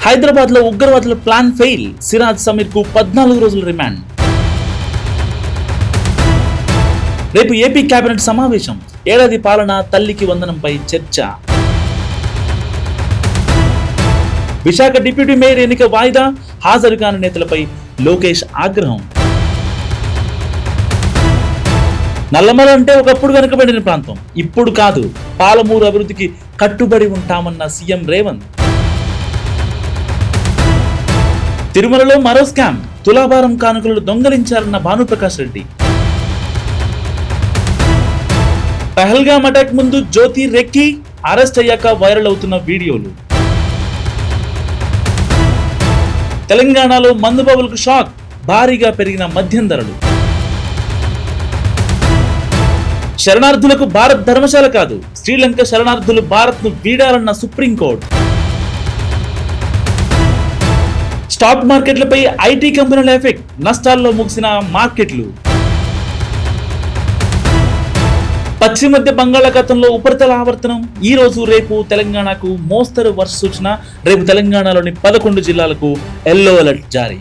హైదరాబాద్ లో ఉగ్రవాదుల plan fail, Siraj Sameer కు 14 రోజుల రిమాండ్. రేపు ఏపీ కేబినెట్ సమావేశం, ఏడాది పాలన తల్లికి వందనంపై చర్చ. విశాఖ డిప్యూటీ మేయర్ ఎన్నిక వాయిదా, హాజరు కాని నేతలపై లోకేష్ ఆగ్రహం. నల్లమల అంటే ఒకప్పుడు వెనుకబడిన ప్రాంతం, ఇప్పుడు కాదు, పాలమూరు అభివృద్ధికి కట్టుబడి ఉంటామన్న సీఎం రేవంత్. తిరుమలలో మరో స్కామ్, తులాభారం కానుకలు దొంగలించారన్న భానుప్రకాష్ రెడ్డి. పహల్గామ్ అటాక్ ముందు జ్యోతి రెక్కి, అరెస్ట్ అయ్యాక వైరల్ అవుతున్న వీడియోలు. తెలంగాణలో మందుబాబులకు షాక్, భారీగా పెరిగిన మద్యం ధరలు. శరణార్థులకు భారత్ ధర్మశాల కాదు, శ్రీలంక శరణార్థులు భారత్ ను వీడాలన్న సుప్రీంకోర్టు. స్టాక్ మార్కెట్లపై ఐటీ కంపెనీల ఎఫెక్ట్, నష్టాల్లో ముగిసిన మార్కెట్లు. పశ్చిమ మధ్య బంగాళాఖాతంలో ఉపరితల ఆవర్తనం, ఈ రోజు రేపు తెలంగాణకు మోస్తరు వర్ష సూచన. రేపు తెలంగాణలోని 11 జిల్లాలకు ఎల్లో అలర్ట్ జారీ.